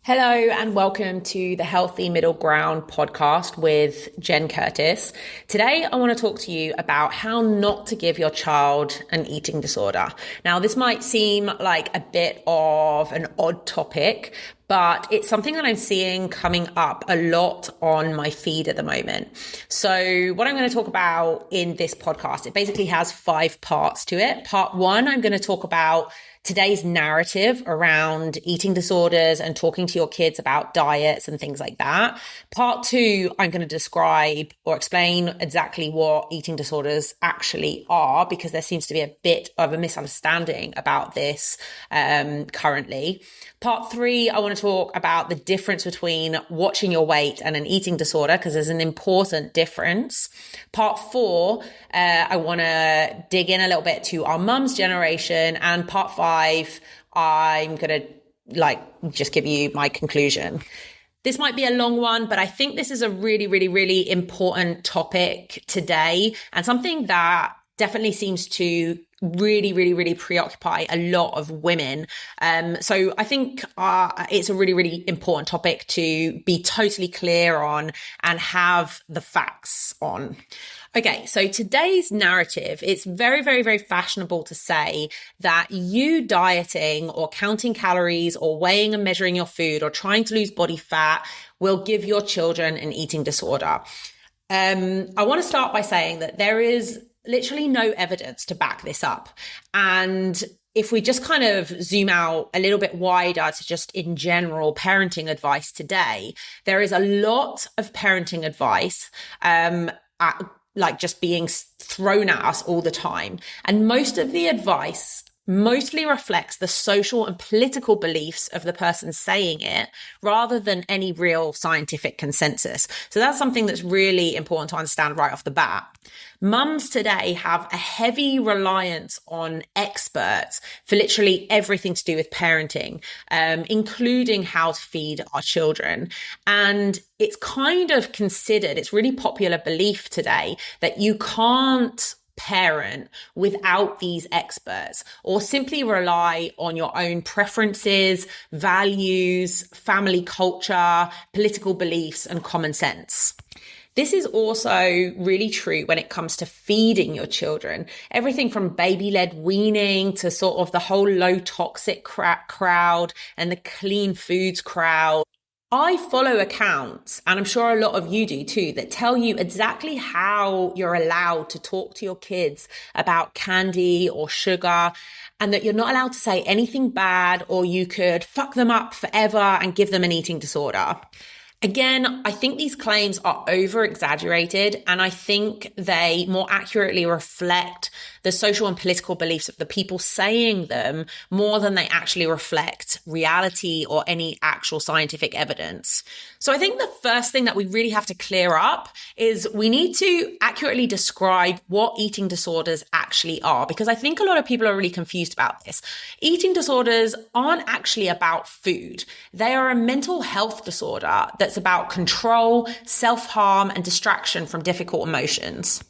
Hello and welcome to the Healthy Middle Ground podcast with Jen Curtis. Today, I want to talk to you about how not to give your child an eating disorder. Now, this might seem like a bit of an odd topic, but it's something that I'm seeing coming up a lot on my feed at the moment. So what I'm going to talk about in this podcast, it basically has 5 parts to it. Part 1, I'm going to talk about today's narrative around eating disorders and talking to your kids about diets and things like that. Part 2, I'm going to describe or explain exactly what eating disorders actually are, because there seems to be a bit of a misunderstanding about this currently. Part 3, I want to talk about the difference between watching your weight and an eating disorder, because there's an important difference. Part 4, I want to dig in a little bit to our mum's generation. And part 5, I'm going to just give you my conclusion. This might be a long one, but I think this is a really important topic today, and something that definitely seems to really preoccupy a lot of women. So I think it's a really important topic to be totally clear on and have the facts on. Okay, so today's narrative, it's very fashionable to say that you dieting or counting calories or weighing and measuring your food or trying to lose body fat will give your children an eating disorder. I want to start by saying that there is literally no evidence to back this up. And if we just kind of zoom out a little bit wider to just in general parenting advice today, there is a lot of parenting advice just being thrown at us all the time. And most of the advice mostly reflects the social and political beliefs of the person saying it rather than any real scientific consensus. So that's something that's really important to understand right off the bat. Mums today have a heavy reliance on experts for literally everything to do with parenting, including how to feed our children. And it's kind of considered, it's really popular belief today that you can't parent without these experts, or simply rely on your own preferences, values, family culture, political beliefs, and common sense. This is also really true when it comes to feeding your children. Everything from baby-led weaning to sort of the whole low toxic crowd and the clean foods crowd. I follow accounts, and I'm sure a lot of you do too, that tell you exactly how you're allowed to talk to your kids about candy or sugar, and that you're not allowed to say anything bad, or you could fuck them up forever and give them an eating disorder. Again, I think these claims are over-exaggerated, and I think they more accurately reflect the social and political beliefs of the people saying them more than they actually reflect reality or any actual scientific evidence. So I think the first thing that we really have to clear up is we need to accurately describe what eating disorders actually are, because I think a lot of people are really confused about this. Eating disorders aren't actually about food. They are a mental health disorder that's about control, self-harm, and distraction from difficult emotions.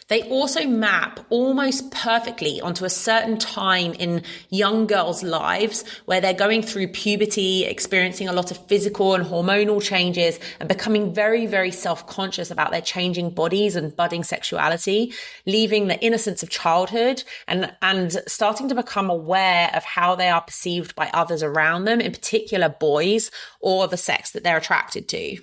They also map almost perfectly onto a certain time in young girls' lives where they're going through puberty, experiencing a lot of physical and hormonal changes, and becoming very self-conscious about their changing bodies and budding sexuality, leaving the innocence of childhood and starting to become aware of how they are perceived by others around them, in particular boys or the sex that they're attracted to.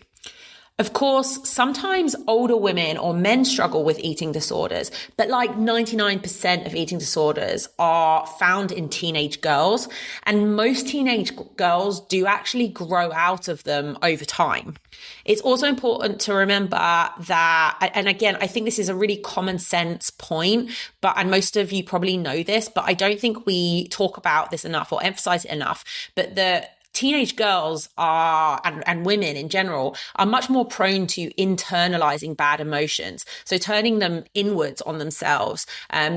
Of course, sometimes older women or men struggle with eating disorders, but like 99% of eating disorders are found in teenage girls, and most teenage girls do actually grow out of them over time. It's also important to remember that, and again, I think this is a really common sense point, and most of you probably know this, but I don't think we talk about this enough or emphasize it enough, but the teenage girls are, and women in general, are much more prone to internalizing bad emotions. So turning them inwards on themselves,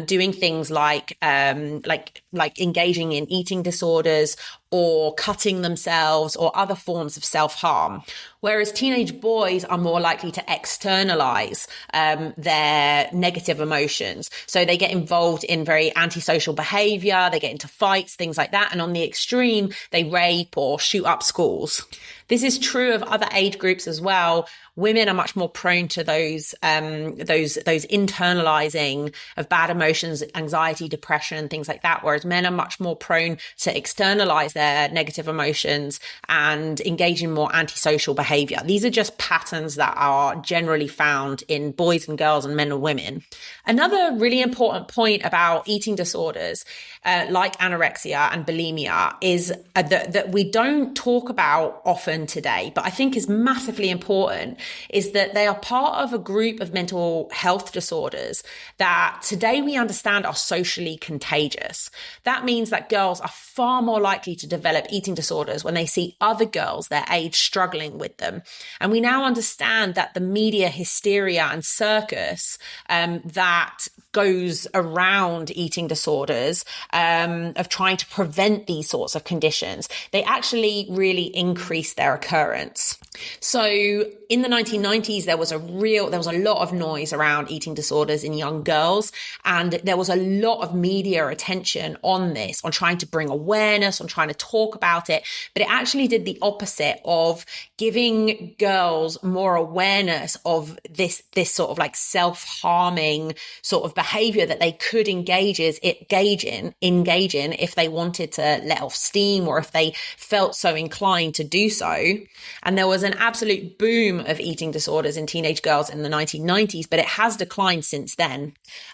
doing things like engaging in eating disorders or cutting themselves or other forms of self-harm. Whereas teenage boys are more likely to externalize their negative emotions. So they get involved in very antisocial behavior, they get into fights, things like that. And on the extreme, they rape or shoot up schools. This is true of other age groups as well. Women are much more prone to those internalizing of bad emotions, anxiety, depression, things like that. Whereas men are much more prone to externalize their negative emotions and engage in more antisocial behavior. These are just patterns that are generally found in boys and girls and men and women. Another really important point about eating disorders, like anorexia and bulimia, is that we don't talk about often today, but I think is massively important, is that they are part of a group of mental health disorders that today we understand are socially contagious. That means that girls are far more likely to develop eating disorders when they see other girls their age struggling with them. And we now understand that the media hysteria and circus that goes around eating disorders, of trying to prevent these sorts of conditions, they actually really increase their occurrence. So in the 1990s, there was a lot of noise around eating disorders in young girls. And there was a lot of media attention on this, on trying to bring awareness, on trying to talk about it. But it actually did the opposite of giving girls more awareness of this sort of like self-harming sort of behavior that they could engage in if they wanted to let off steam or if they felt so inclined to do so. And there was an absolute boom of eating disorders in teenage girls in the 1990s, but it has declined since then.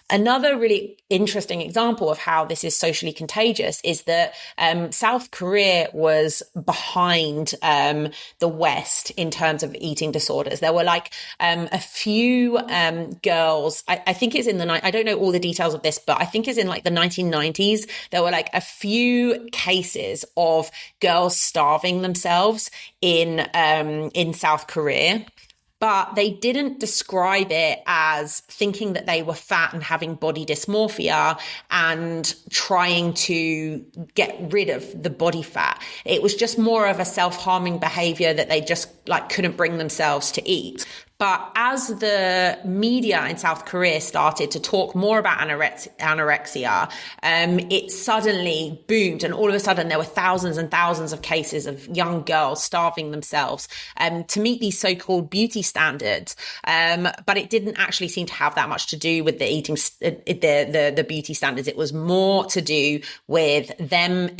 Another really interesting example of how this is socially contagious is that South Korea was behind the West in terms of eating disorders. There were like a few girls, I think it's in I don't know all the details of this, but I think it's in like the 1990s. There were like a few cases of girls starving themselves in South Korea. But they didn't describe it as thinking that they were fat and having body dysmorphia and trying to get rid of the body fat. It was just more of a self-harming behavior that they just like couldn't bring themselves to eat. But as the media in South Korea started to talk more about anorexia, it suddenly boomed. And all of a sudden, there were thousands and thousands of cases of young girls starving themselves to meet these so-called beauty standards. But it didn't actually seem to have that much to do with the eating, the beauty standards. It was more to do with them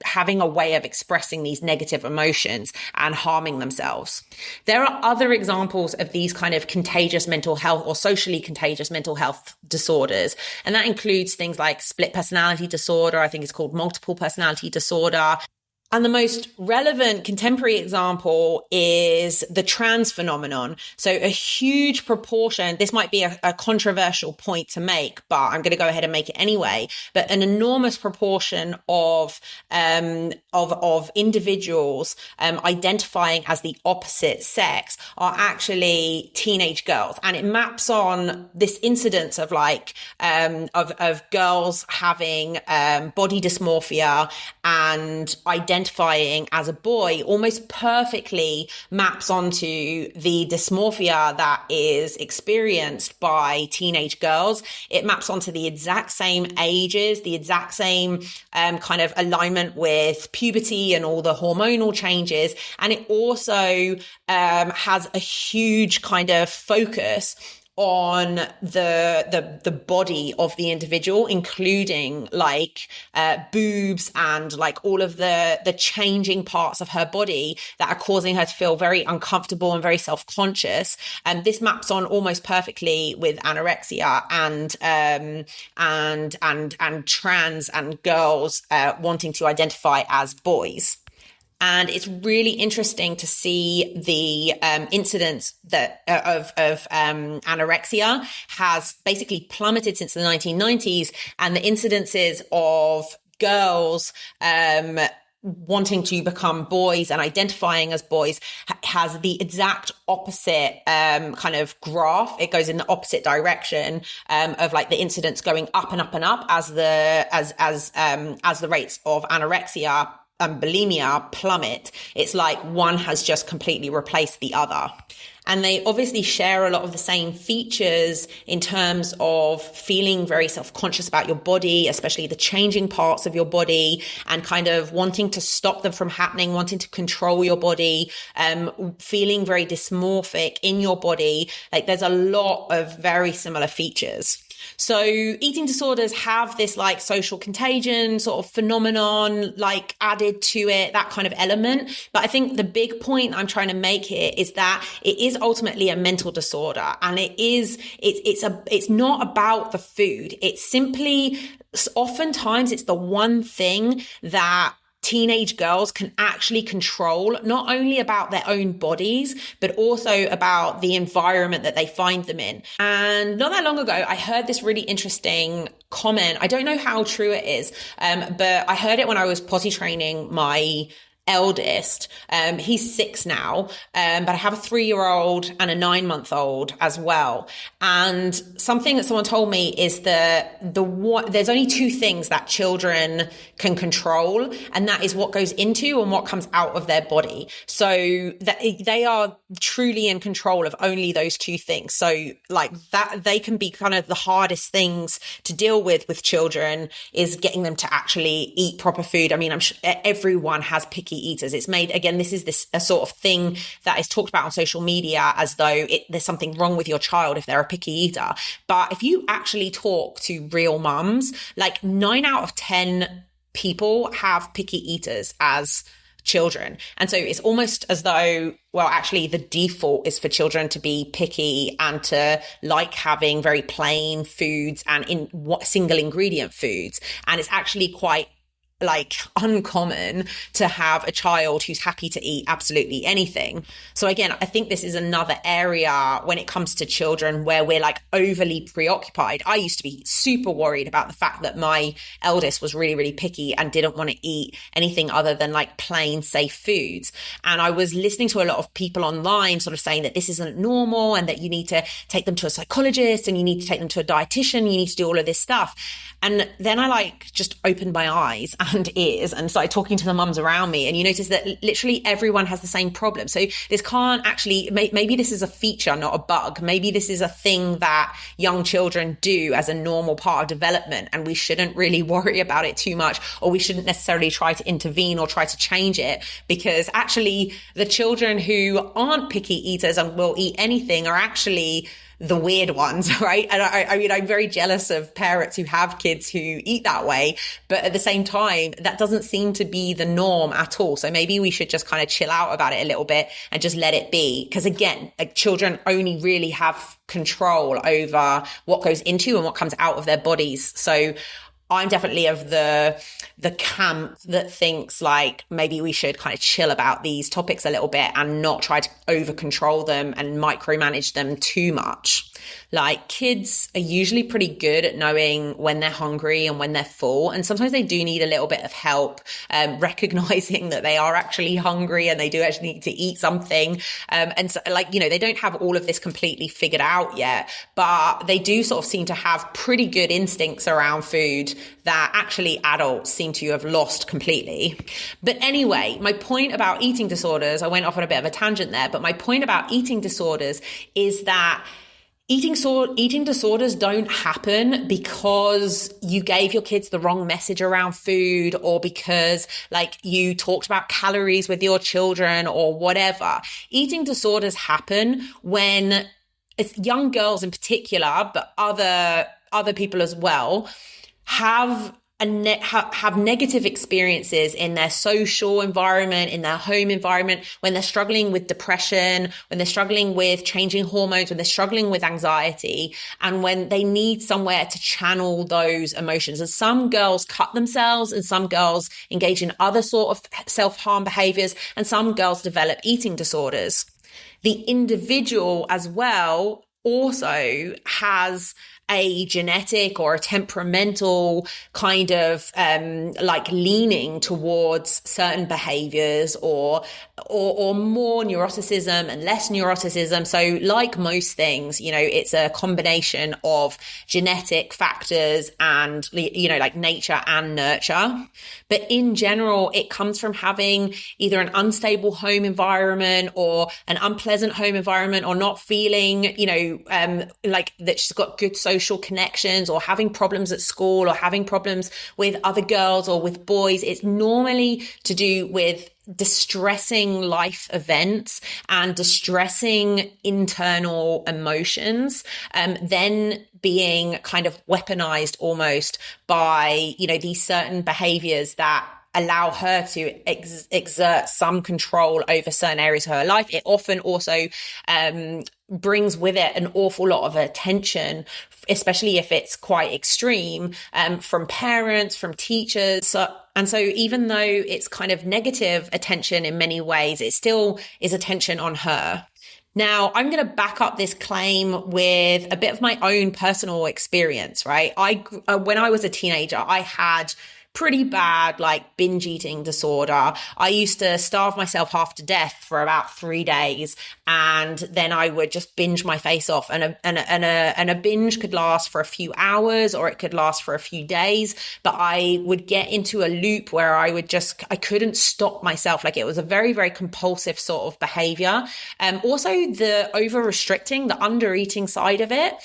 having a way of expressing these negative emotions and harming themselves. There are other examples of these kind of contagious mental health or socially contagious mental health disorders. And that includes things like split personality disorder. I think it's called multiple personality disorder. And the most relevant contemporary example is the trans phenomenon. So a huge proportion, this might be a controversial point to make, but I'm going to go ahead and make it anyway. But an enormous proportion of individuals identifying as the opposite sex are actually teenage girls. And it maps on this incidence of of girls having body dysmorphia and identifying as a boy almost perfectly maps onto the dysmorphia that is experienced by teenage girls. It maps onto the exact same ages, the exact same kind of alignment with puberty and all the hormonal changes. And it also has a huge kind of focus on the body of the individual, including boobs and like all of the changing parts of her body that are causing her to feel very uncomfortable and very self-conscious. And this maps on almost perfectly with anorexia and trans and girls wanting to identify as boys. And it's really interesting to see the incidence of anorexia has basically plummeted since the 1990s, and the incidences of girls wanting to become boys and identifying as boys has the exact opposite kind of graph. It goes in the opposite direction of like the incidence going up and up and up as the rates of anorexia and bulimia plummet, it's like one has just completely replaced the other. And they obviously share a lot of the same features in terms of feeling very self-conscious about your body, especially the changing parts of your body, and kind of wanting to stop them from happening, wanting to control your body, feeling very dysmorphic in your body. Like there's a lot of very similar features. So eating disorders have this like social contagion sort of phenomenon, like added to it, that kind of element. But I think the big point I'm trying to make here is that it is ultimately a mental disorder, and it's not about the food. It's simply, oftentimes it's the one thing that teenage girls can actually control, not only about their own bodies, but also about the environment that they find them in. And not that long ago, I heard this really interesting comment. I don't know how true it is, but I heard it when I was potty training my eldest. He's 6 now, but I have a 3-year-old and a 9-month-old as well. And something that someone told me is that there's only 2 things that children can control, and that is what goes into and what comes out of their body. So that they are truly in control of only those 2 things. So like that, they can be kind of the hardest things to deal with children, is getting them to actually eat proper food. I mean, I'm sure everyone has picky eaters. It's made, again, this is a sort of thing that is talked about on social media as though there's something wrong with your child if they're a picky eater. But if you actually talk to real mums, like 9 out of 10 people have picky eaters as children. And so it's almost as though, well, actually the default is for children to be picky and to like having very plain foods and in single ingredient foods. And it's actually quite like uncommon to have a child who's happy to eat absolutely anything. So again, I think this is another area when it comes to children where we're like overly preoccupied. I used to be super worried about the fact that my eldest was really, really picky and didn't want to eat anything other than like plain safe foods. And I was listening to a lot of people online sort of saying that this isn't normal and that you need to take them to a psychologist and you need to take them to a dietitian, you need to do all of this stuff. And then I like just opened my eyes and ears and started talking to the mums around me. And you notice that literally everyone has the same problem. So this can't actually, maybe this is a feature, not a bug. Maybe this is a thing that young children do as a normal part of development. And we shouldn't really worry about it too much, or we shouldn't necessarily try to intervene or try to change it, because actually the children who aren't picky eaters and will eat anything are actually the weird ones, right? And I mean, I'm very jealous of parents who have kids who eat that way, but at the same time, that doesn't seem to be the norm at all. So maybe we should just kind of chill out about it a little bit and just let it be. Because again, like children only really have control over what goes into and what comes out of their bodies. So I'm definitely of the camp that thinks like maybe we should kind of chill about these topics a little bit and not try to over control them and micromanage them too much. Like kids are usually pretty good at knowing when they're hungry and when they're full. And sometimes they do need a little bit of help, recognizing that they are actually hungry and they do actually need to eat something. And so like, you know, they don't have all of this completely figured out yet, but they do sort of seem to have pretty good instincts around food that actually adults seem to have lost completely. But anyway, my point about eating disorders, I went off on a bit of a tangent there, but my point about eating disorders is that eating disorders don't happen because you gave your kids the wrong message around food, or because like you talked about calories with your children or whatever. Eating disorders happen when it's young girls in particular, but other people as well, have negative experiences in their social environment, in their home environment, when they're struggling with depression, when they're struggling with changing hormones, when they're struggling with anxiety, and when they need somewhere to channel those emotions. And some girls cut themselves, and some girls engage in other sort of self-harm behaviors, and some girls develop eating disorders. The individual as well also has a genetic or a temperamental kind of like leaning towards certain behaviors or more neuroticism and less neuroticism. So like most things, you know, it's a combination of genetic factors and, you know, like nature and nurture. But in general, it comes from having either an unstable home environment or an unpleasant home environment, or not feeling, you know, like that she's got good social connections, or having problems at school, or having problems with other girls or with boys. It's normally to do with distressing life events and distressing internal emotions, then being kind of weaponized almost by, you know, these certain behaviors that allow her to exert some control over certain areas of her life. It often also brings with it an awful lot of attention, especially if it's quite extreme, from parents, from teachers. And so even though it's kind of negative attention in many ways, it still is attention on her. Now, I'm going to back up this claim with a bit of my own personal experience, right? When I was a teenager, I had pretty bad, like, binge eating disorder. I used to starve myself half to death for about 3 days, and then I would just binge my face off. And a binge could last for a few hours, or it could last for a few days. But I would get into a loop where I couldn't stop myself. Like, it was a very, very compulsive sort of behavior. Also, the over restricting, the under eating side of it,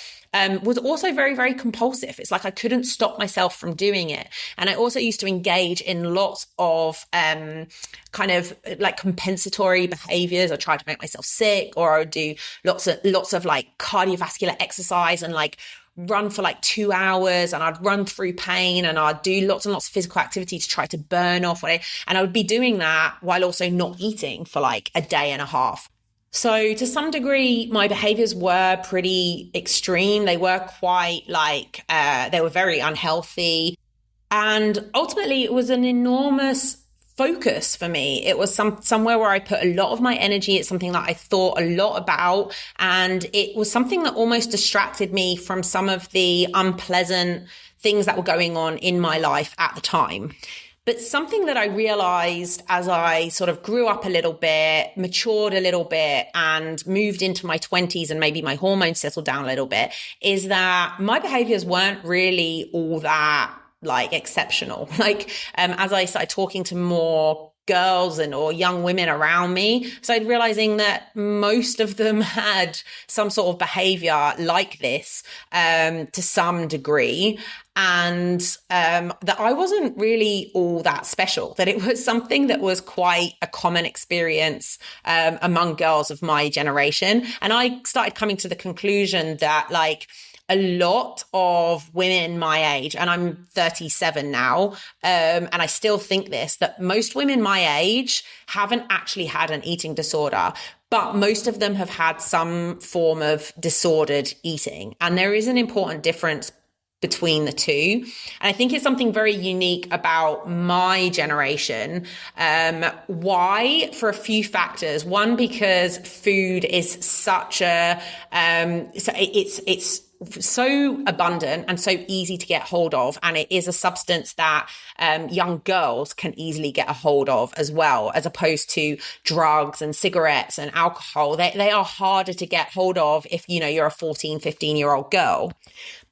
was also very, very compulsive. It's like I couldn't stop myself from doing it. And I also used to engage in lots of kind of like compensatory behaviors. I tried to make myself sick, or I would do lots of like cardiovascular exercise and like run for like 2 hours, and I'd run through pain, and I'd do lots and lots of physical activity to try to burn off it. And I would be doing that while also not eating for like a day and a half. So to some degree, my behaviors were pretty extreme. They were quite like, they were very unhealthy. And ultimately, it was an enormous focus for me. It was somewhere where I put a lot of my energy. It's something that I thought a lot about. And it was something that almost distracted me from some of the unpleasant things that were going on in my life at the time. But something that I realized as I sort of grew up a little bit, matured a little bit, and moved into my 20s, and maybe my hormones settled down a little bit, is that my behaviors weren't really all that like exceptional. Like, as I started talking to more girls or young women around me, started realizing that most of them had some sort of behavior like this, to some degree. And that I wasn't really all that special, that it was something that was quite a common experience among girls of my generation. And I started coming to the conclusion that, like, a lot of women my age, and I'm 37 now, and I still think this, that most women my age haven't actually had an eating disorder, but most of them have had some form of disordered eating. And there is an important difference between the two. And I think it's something very unique about my generation. Why? For a few factors. One, because food is such a, so it's so abundant and so easy to get hold of. And it is a substance that young girls can easily get a hold of as well, as opposed to drugs and cigarettes and alcohol. They are harder to get hold of if, you know, you're a 14, 15-year-old girl.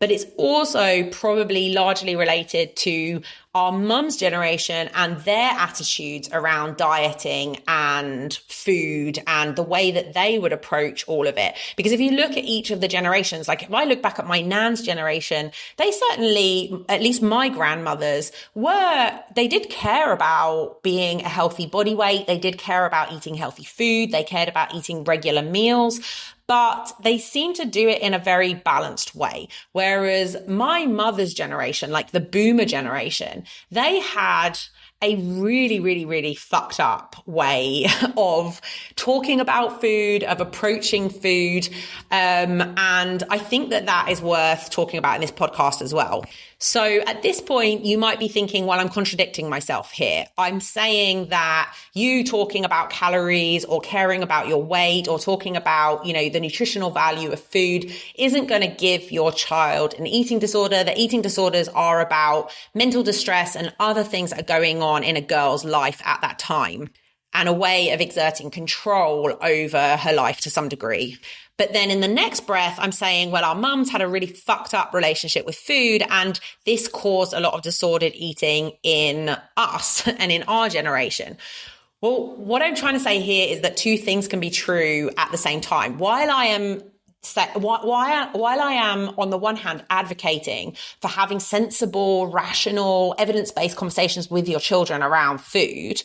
But it's also probably largely related to our mums' generation and their attitudes around dieting and food and the way that they would approach all of it. Because if you look at each of the generations, like if I look back at my nan's generation, they certainly, at least my grandmothers, they did care about being a healthy body weight. They did care about eating healthy food. They cared about eating regular meals. But they seem to do it in a very balanced way. Whereas my mother's generation, like the boomer generation, they had a really, really, really fucked up way of talking about food, of approaching food. And I think that is worth talking about in this podcast as well. So at this point, you might be thinking, well, I'm contradicting myself here. I'm saying that you talking about calories or caring about your weight or talking about, the nutritional value of food isn't going to give your child an eating disorder. The eating disorders are about mental distress and other things that are going on in a girl's life at that time, and a way of exerting control over her life to some degree. But then in the next breath, I'm saying, well, our mums had a really fucked up relationship with food, and this caused a lot of disordered eating in us and in our generation. Well, what I'm trying to say here is that two things can be true at the same time. While I am on the one hand advocating for having sensible, rational, evidence-based conversations with your children around food,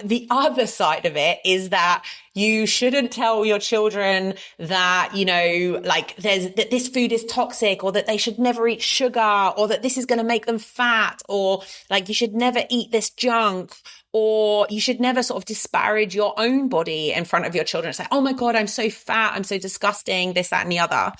the other side of it is that you shouldn't tell your children that, that this food is toxic, or that they should never eat sugar, or that this is going to make them fat, or you should never eat this junk, or you should never sort of disparage your own body in front of your children and say, oh my God, I'm so fat, I'm so disgusting, this, that, and the other.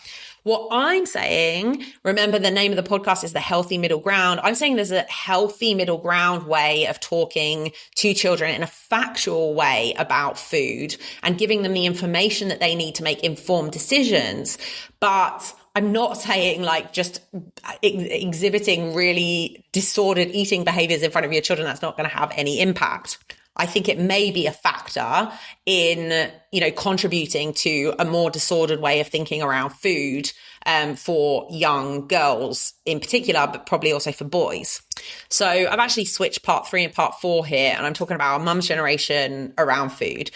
What I'm saying, remember the name of the podcast is The Healthy Middle Ground. I'm saying there's a healthy middle ground way of talking to children in a factual way about food and giving them the information that they need to make informed decisions. But I'm not saying just exhibiting really disordered eating behaviors in front of your children. That's not going to have any impact. I think it may be a factor in, contributing to a more disordered way of thinking around food for young girls in particular, but probably also for boys. So I've actually switched part 3 and part 4 here, and I'm talking about our mum's generation around food.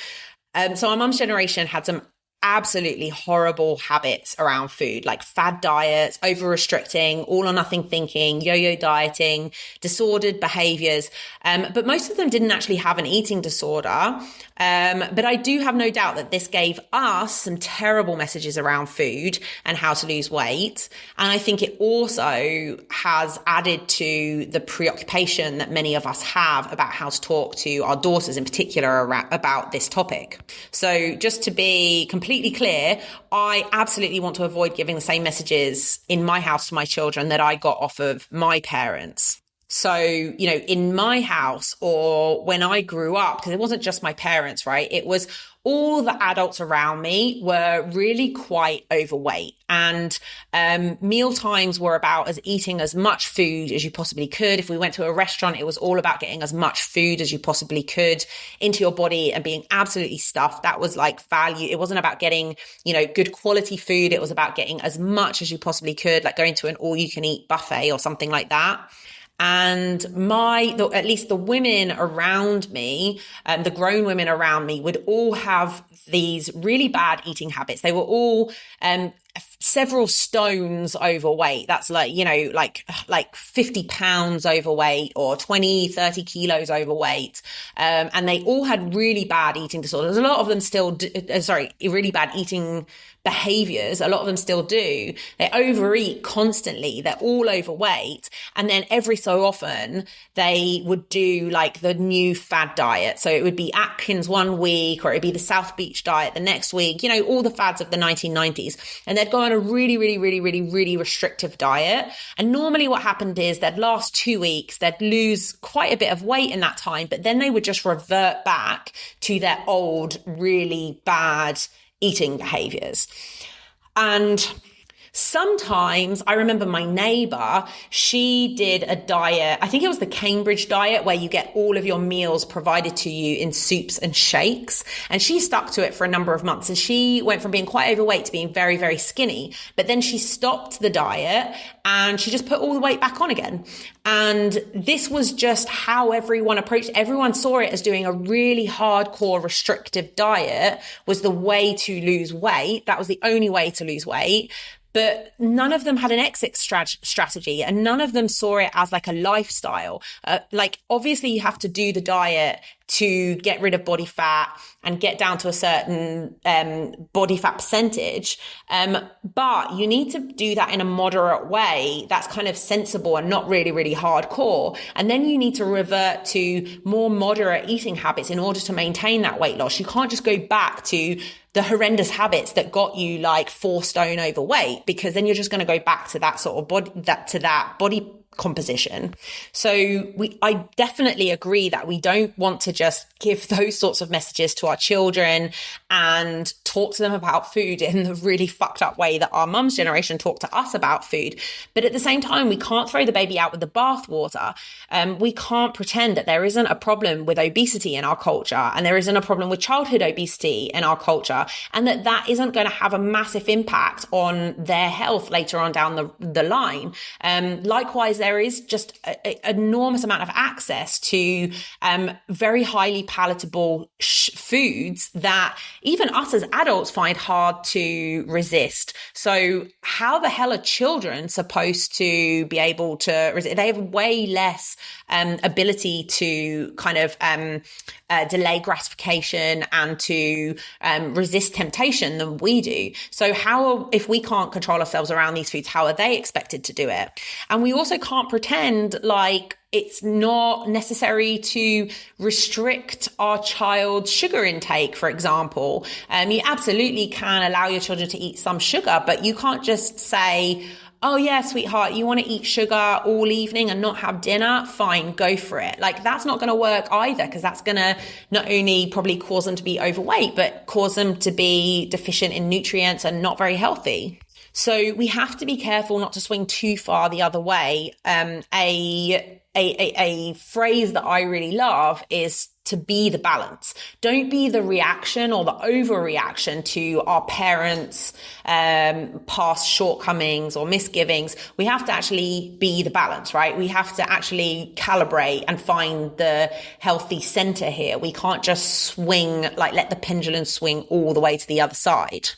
So our mum's generation had some absolutely horrible habits around food, like fad diets, over restricting, all or nothing thinking, yo-yo dieting, disordered behaviors. But most of them didn't actually have an eating disorder. But I do have no doubt that this gave us some terrible messages around food and how to lose weight. And I think it also has added to the preoccupation that many of us have about how to talk to our daughters in particular about this topic. So just to be completely clear, I absolutely want to avoid giving the same messages in my house to my children that I got off of my parents. So, in my house, or when I grew up, because it wasn't just my parents, right? It was all the adults around me were really quite overweight, and meal times were about eating as much food as you possibly could. If we went to a restaurant, it was all about getting as much food as you possibly could into your body and being absolutely stuffed. That was value. It wasn't about getting, good quality food. It was about getting as much as you possibly could, like going to an all-you-can-eat buffet or something like that. And at least the women around me, the grown women around me, would all have these really bad eating habits. They were all several stones overweight. That's 50 pounds overweight, or 20, 30 kilos overweight. And they all had really bad eating disorders. A lot of them still really bad eating behaviors. A lot of them still do. They overeat constantly. They're all overweight. And then every so often they would do the new fad diet. So it would be Atkins one week, or it'd be the South Beach diet the next week, all the fads of the 1990s. And they'd go on a really, really, really, really, really restrictive diet. And normally what happened is they'd last 2 weeks, they'd lose quite a bit of weight in that time, but then they would just revert back to their old, really bad eating behaviors. And sometimes I remember my neighbor, she did a diet. I think it was the Cambridge diet, where you get all of your meals provided to you in soups and shakes. And she stuck to it for a number of months, and she went from being quite overweight to being very, very skinny. But then she stopped the diet and she just put all the weight back on again. And this was just how everyone approached it. Everyone saw it as doing a really hardcore restrictive diet was the way to lose weight. That was the only way to lose weight. But none of them had an exit strategy, and none of them saw it as a lifestyle. Obviously you have to do the diet to get rid of body fat and get down to a certain body fat percentage. But you need to do that in a moderate way that's kind of sensible and not really, really hardcore. And then you need to revert to more moderate eating habits in order to maintain that weight loss. You can't just go back to the horrendous habits that got you like 4 stone overweight, because then you're just going to go back to that sort of body composition. So I definitely agree that we don't want to just give those sorts of messages to our children and talk to them about food in the really fucked up way that our mum's generation talked to us about food. But at the same time, we can't throw the baby out with the bathwater. We can't pretend that there isn't a problem with obesity in our culture, and there isn't a problem with childhood obesity in our culture, and that isn't going to have a massive impact on their health later on down the line. Likewise, there is just an enormous amount of access to very highly palatable foods that even us as adults find hard to resist. So how the hell are children supposed to be able to resist? They have way less ability to kind of delay gratification and to resist temptation than we do. So if we can't control ourselves around these foods, how are they expected to do it? And we also can't pretend like it's not necessary to restrict our child's sugar intake, for example. You absolutely can allow your children to eat some sugar, but you can't just say, oh yeah, sweetheart, you want to eat sugar all evening and not have dinner? Fine, go for it. Like, that's not going to work either, because that's going to not only probably cause them to be overweight, but cause them to be deficient in nutrients and not very healthy. So we have to be careful not to swing too far the other way. A phrase that I really love is to be the balance. Don't be the reaction or the overreaction to our parents' past shortcomings or misgivings. We have to actually be the balance, right? We have to actually calibrate and find the healthy center here. We can't just swing, let the pendulum swing all the way to the other side.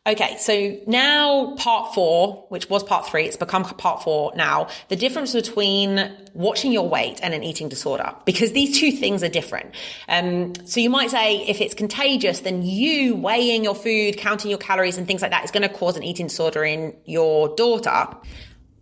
Okay, so now part 4, which was part 3, it's become part 4 now, the difference between watching your weight and an eating disorder, because these two things are different. So you might say if it's contagious, then you weighing your food, counting your calories and things like that is going to cause an eating disorder in your daughter.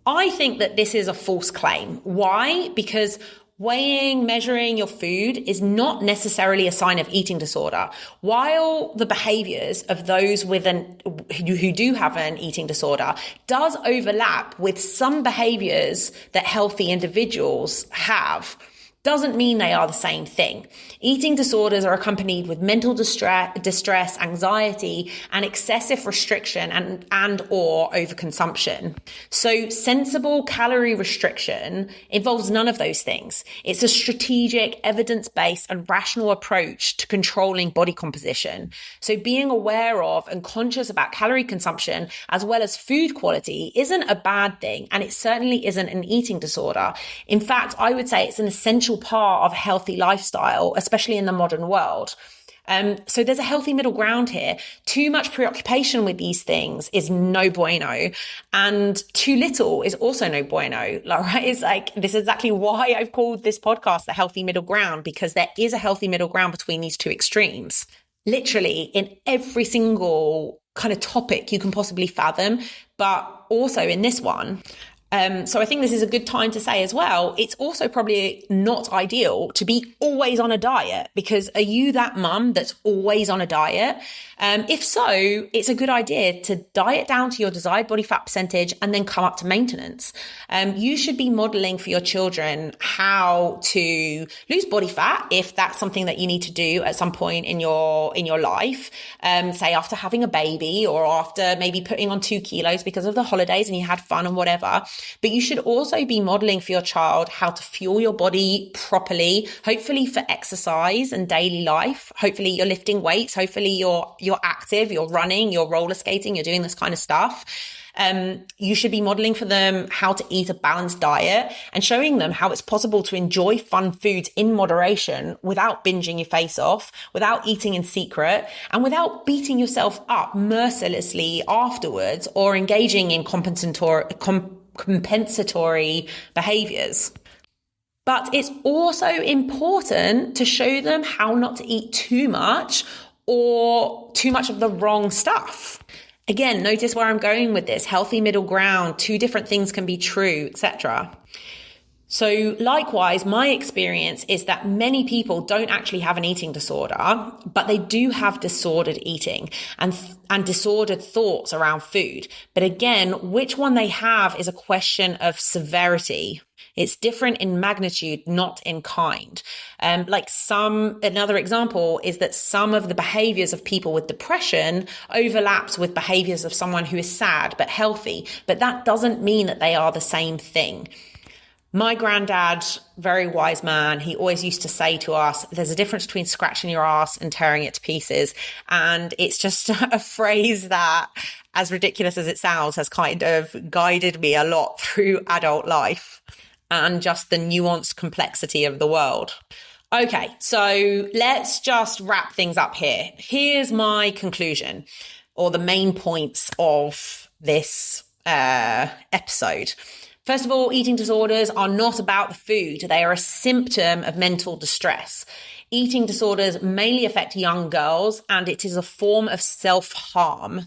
I think that this is a false claim. Why? Because weighing, measuring your food is not necessarily a sign of eating disorder. While the behaviours of those who do have an eating disorder does overlap with some behaviours that healthy individuals have, doesn't mean they are the same thing. Eating disorders are accompanied with mental distress, anxiety, and excessive restriction and or overconsumption. So sensible calorie restriction involves none of those things. It's a strategic, evidence-based, and rational approach to controlling body composition. So being aware of and conscious about calorie consumption as well as food quality isn't a bad thing, and it certainly isn't an eating disorder. In fact, I would say it's an essential part of a healthy lifestyle, especially in the modern world. So there's a healthy middle ground here. Too much preoccupation with these things is no bueno, and too little is also no bueno. Right? It's like, this is exactly why I've called this podcast the healthy middle ground, because there is a healthy middle ground between these two extremes. Literally in every single kind of topic you can possibly fathom, but also in this one. So I think this is a good time to say as well, it's also probably not ideal to be always on a diet, because are you that mum that's always on a diet? If so, it's a good idea to diet down to your desired body fat percentage and then come up to maintenance. You should be modeling for your children how to lose body fat if that's something that you need to do at some point in your life, say after having a baby or after maybe putting on 2 kilos because of the holidays and you had fun and whatever. But you should also be modeling for your child how to fuel your body properly, hopefully for exercise and daily life. Hopefully you're lifting weights. Hopefully you're active, you're running, you're roller skating, you're doing this kind of stuff. You should be modeling for them how to eat a balanced diet and showing them how it's possible to enjoy fun foods in moderation without binging your face off, without eating in secret, and without beating yourself up mercilessly afterwards or engaging in compensatory behaviors. But it's also important to show them how not to eat too much or too much of the wrong stuff. Again, notice where I'm going with this. Healthy middle ground, two different things can be true, etc. So likewise, my experience is that many people don't actually have an eating disorder, but they do have disordered eating and disordered thoughts around food. But again, which one they have is a question of severity. It's different in magnitude, not in kind. Another example is that some of the behaviors of people with depression overlaps with behaviors of someone who is sad but healthy, but that doesn't mean that they are the same thing. My granddad, very wise man, he always used to say to us, there's a difference between scratching your ass and tearing it to pieces. And it's just a phrase that, as ridiculous as it sounds, has kind of guided me a lot through adult life and just the nuanced complexity of the world. Okay, so let's just wrap things up here. Here's my conclusion, or the main points of this episode. First of all, eating disorders are not about the food. They are a symptom of mental distress. Eating disorders mainly affect young girls, and it is a form of self-harm.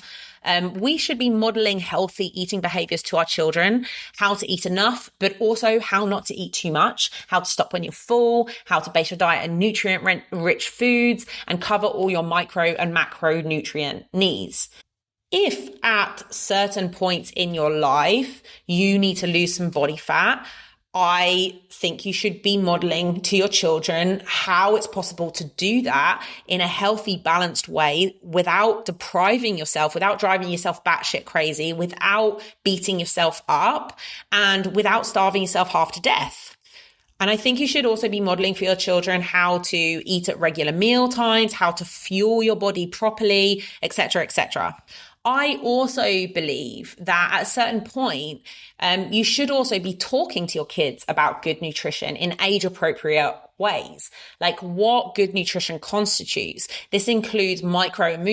We should be modeling healthy eating behaviors to our children, how to eat enough, but also how not to eat too much, how to stop when you're full, how to base your diet on nutrient-rich foods, and cover all your micro and macronutrient needs. If at certain points in your life you need to lose some body fat, I think you should be modeling to your children how it's possible to do that in a healthy, balanced way without depriving yourself, without driving yourself batshit crazy, without beating yourself up, and without starving yourself half to death. And I think you should also be modeling for your children how to eat at regular meal times, how to fuel your body properly, etc., etc. I also believe that at a certain point, you should also be talking to your kids about good nutrition in age-appropriate ways, like what good nutrition constitutes. This includes micro and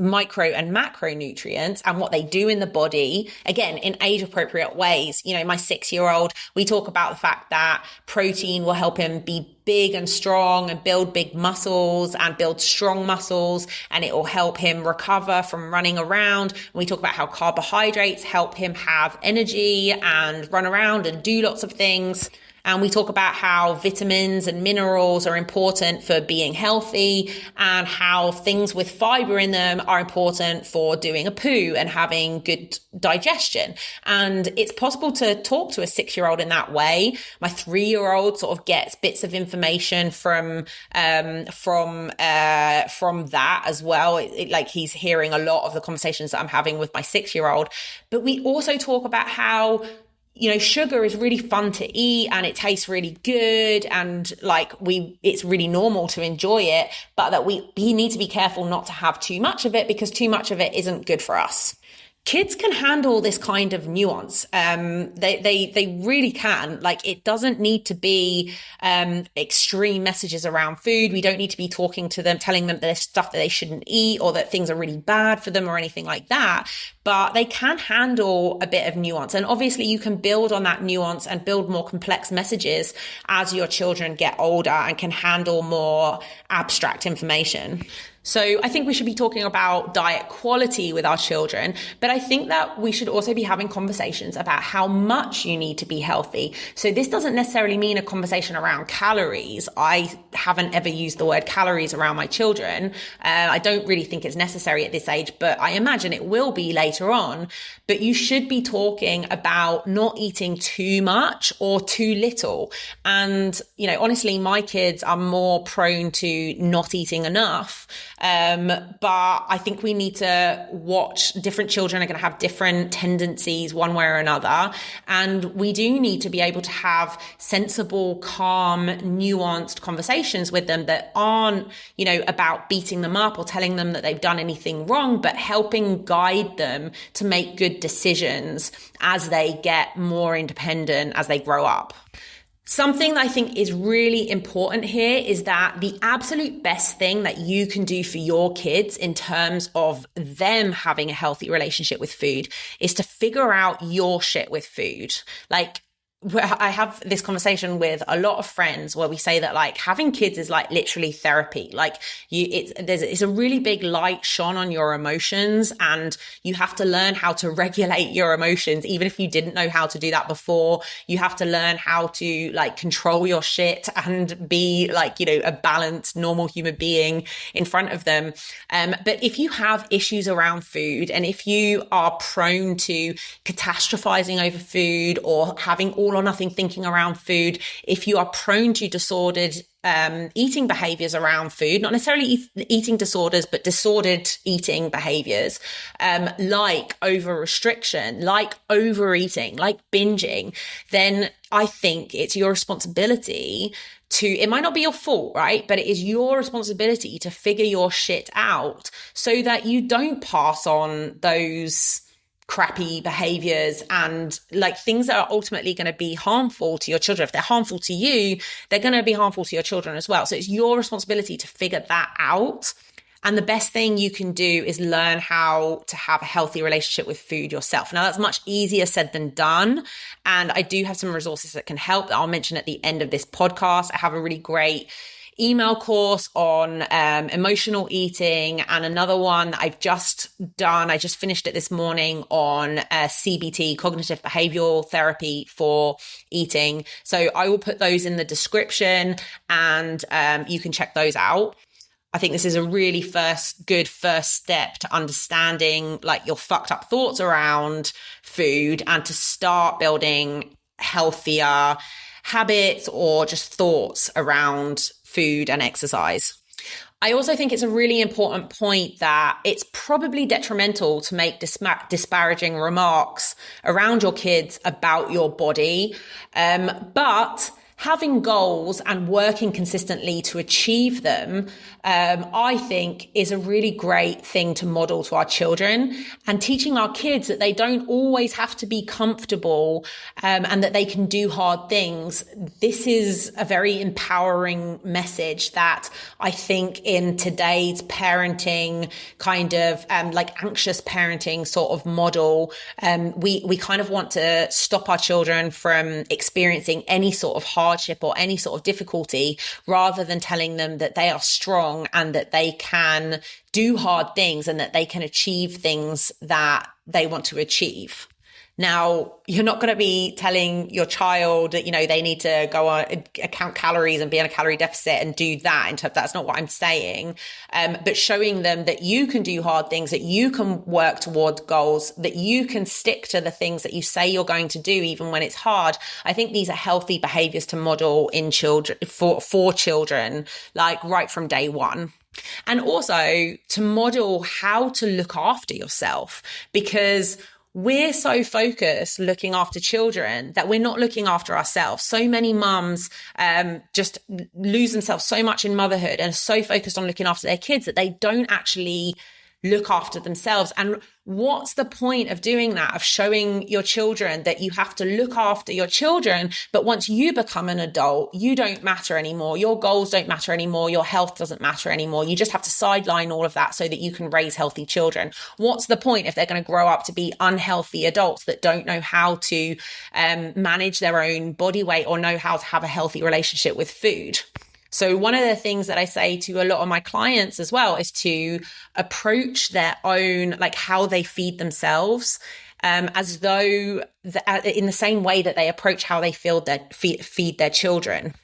macronutrients and what they do in the body, again, in age-appropriate ways. You know, my 6-year-old, we talk about the fact that protein will help him be big and strong and build big muscles and build strong muscles, and it will help him recover from running around. We talk about how carbohydrates help him have energy and run around and do lots of things. And we talk about how vitamins and minerals are important for being healthy, and how things with fiber in them are important for doing a poo and having good digestion. And it's possible to talk to a 6-year-old in that way. My 3-year-old sort of gets bits of information from that as well. Like he's hearing a lot of the conversations that I'm having with my 6-year-old. But we also talk about how, you know, sugar is really fun to eat and it tastes really good, and it's really normal to enjoy it, but that we need to be careful not to have too much of it, because too much of it isn't good for us. Kids can handle this kind of nuance. They really can. Like, it doesn't need to be extreme messages around food. We don't need to be talking to them, telling them that there's stuff that they shouldn't eat or that things are really bad for them or anything like that. But they can handle a bit of nuance. And obviously you can build on that nuance and build more complex messages as your children get older and can handle more abstract information. So I think we should be talking about diet quality with our children, but I think that we should also be having conversations about how much you need to be healthy. So this doesn't necessarily mean a conversation around calories. I haven't ever used the word calories around my children. I don't really think it's necessary at this age, but I imagine it will be later on. But you should be talking about not eating too much or too little. And, you know, honestly, my kids are more prone to not eating enough. But I think we need to watch. Different children are going to have different tendencies one way or another. And we do need to be able to have sensible, calm, nuanced conversations with them that aren't, you know, about beating them up or telling them that they've done anything wrong, but helping guide them to make good decisions as they get more independent, as they grow up. Something that I think is really important here is that the absolute best thing that you can do for your kids in terms of them having a healthy relationship with food is to figure out your shit with food. Like, I have this conversation with a lot of friends where we say that like having kids is like literally therapy. Like it's a really big light shone on your emotions, and you have to learn how to regulate your emotions. Even if you didn't know how to do that before, you have to learn how to like control your shit and be like, a balanced, normal human being in front of them. But if you have issues around food, and if you are prone to catastrophizing over food or having all or nothing thinking around food, if you are prone to disordered eating behaviors around food, not necessarily eating disorders, but disordered eating behaviors, like over restriction, like overeating, like binging, then I think it's your responsibility it might not be your fault, right? But it is your responsibility to figure your shit out so that you don't pass on those crappy behaviors and like things that are ultimately going to be harmful to your children. If they're harmful to you, they're going to be harmful to your children as well. So it's your responsibility to figure that out. And the best thing you can do is learn how to have a healthy relationship with food yourself. Now, that's much easier said than done. And I do have some resources that can help that I'll mention at the end of this podcast. I have a really great email course on emotional eating, and another one that I've just done. I just finished it this morning on CBT, cognitive behavioral therapy for eating. So I will put those in the description, and you can check those out. I think this is a really good first step to understanding like your fucked up thoughts around food, and to start building healthier habits or just thoughts around food and exercise. I also think it's a really important point that it's probably detrimental to make disparaging remarks around your kids about your body. But having goals and working consistently to achieve them, I think is a really great thing to model to our children, and teaching our kids that they don't always have to be comfortable, and that they can do hard things. This is a very empowering message that I think in today's parenting kind of, like anxious parenting sort of model, we kind of want to stop our children from experiencing any sort of hardship or any sort of difficulty, rather than telling them that they are strong and that they can do hard things and that they can achieve things that they want to achieve. Now, you're not going to be telling your child that, they need to go on count calories and be on a calorie deficit and do that. That's not what I'm saying. But showing them that you can do hard things, that you can work toward goals, that you can stick to the things that you say you're going to do, even when it's hard. I think these are healthy behaviors to model in children, for children, like right from day one. And also to model how to look after yourself, because we're so focused looking after children that we're not looking after ourselves. So many mums just lose themselves so much in motherhood and are so focused on looking after their kids that they don't actually look after themselves. And what's the point of doing that, of showing your children that you have to look after your children, but once you become an adult, you don't matter anymore. Your goals don't matter anymore. Your health doesn't matter anymore. You just have to sideline all of that so that you can raise healthy children. What's the point if they're going to grow up to be unhealthy adults that don't know how to manage their own body weight or know how to have a healthy relationship with food? So one of the things that I say to a lot of my clients as well is to approach their own, like how they feed themselves, as though in the same way that they approach how they feed their children.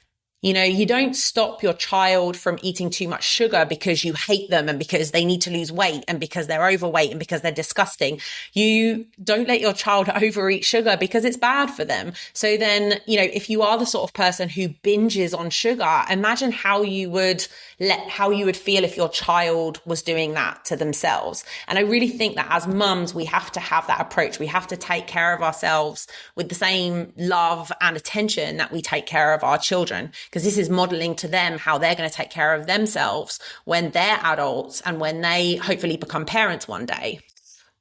You don't stop your child from eating too much sugar because you hate them and because they need to lose weight and because they're overweight and because they're disgusting. You don't let your child overeat sugar because it's bad for them. So then, if you are the sort of person who binges on sugar, imagine how you would feel if your child was doing that to themselves. And I really think that as mums, we have to have that approach. We have to take care of ourselves with the same love and attention that we take care of our children, because this is modeling to them how they're going to take care of themselves when they're adults and when they hopefully become parents one day.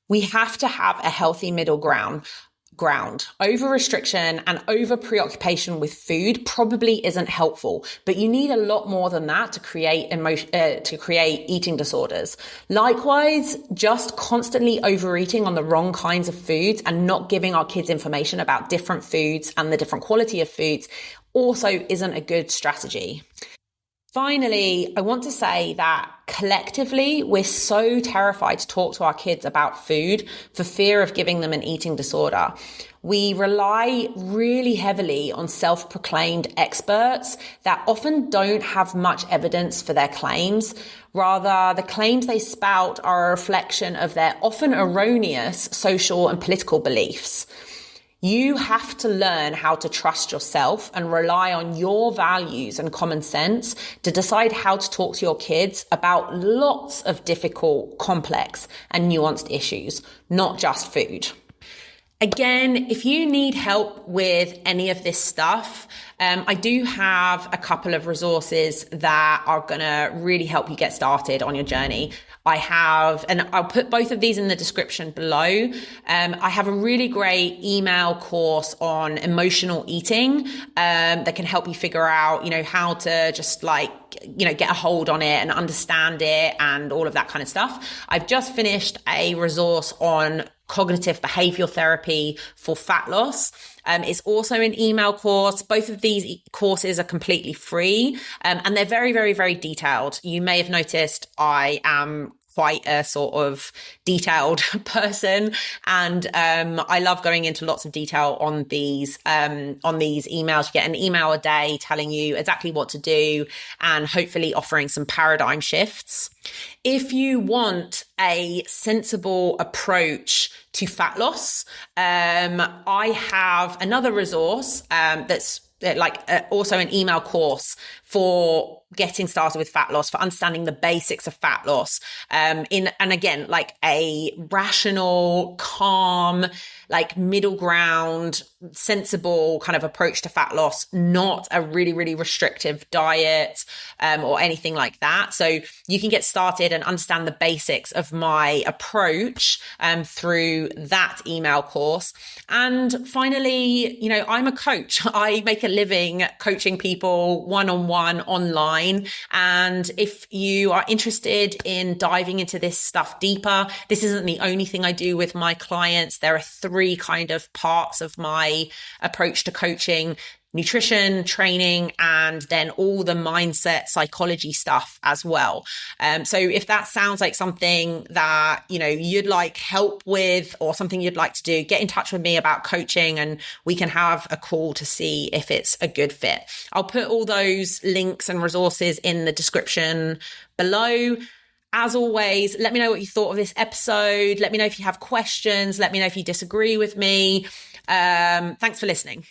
We have to have a healthy middle ground ground. Over restriction and over preoccupation with food probably isn't helpful, but you need a lot more than that to create eating disorders. Likewise, just constantly overeating on the wrong kinds of foods and not giving our kids information about different foods and the different quality of foods also isn't a good strategy. Finally, I want to say that collectively, we're so terrified to talk to our kids about food for fear of giving them an eating disorder. We rely really heavily on self-proclaimed experts that often don't have much evidence for their claims. Rather, the claims they spout are a reflection of their often erroneous social and political beliefs. You have to learn how to trust yourself and rely on your values and common sense to decide how to talk to your kids about lots of difficult, complex, and nuanced issues, not just food. Again, if you need help with any of this stuff, I do have a couple of resources that are going to really help you get started on your journey. I have, and I'll put both of these in the description below. I have a really great email course on emotional eating that can help you figure out, how to just get a hold on it and understand it and all of that kind of stuff. I've just finished a resource on cognitive behavioral therapy for fat loss. It's also an email course. Both of these courses are completely free, and they're very, very, very detailed. You may have noticed I am quite a sort of detailed person, and I love going into lots of detail on these emails. You get an email a day telling you exactly what to do and hopefully offering some paradigm shifts. If you want a sensible approach to fat loss, I have another resource that's also an email course for getting started with fat loss, for understanding the basics of fat loss, and again, like a rational, calm, middle ground, sensible kind of approach to fat loss, not a really, really restrictive diet, or anything like that. So you can get started and understand the basics of my approach, through that email course. And finally, I'm a coach. I make a living coaching people one-on-one online. And if you are interested in diving into this stuff deeper, this isn't the only thing I do with my clients. There are 3 kind of parts of my approach to coaching: nutrition, training, and then all the mindset, psychology stuff as well. So if that sounds like something that, you'd like help with or something you'd like to do, get in touch with me about coaching and we can have a call to see if it's a good fit. I'll put all those links and resources in the description below. As always, let me know what you thought of this episode. Let me know if you have questions. Let me know if you disagree with me. Thanks for listening.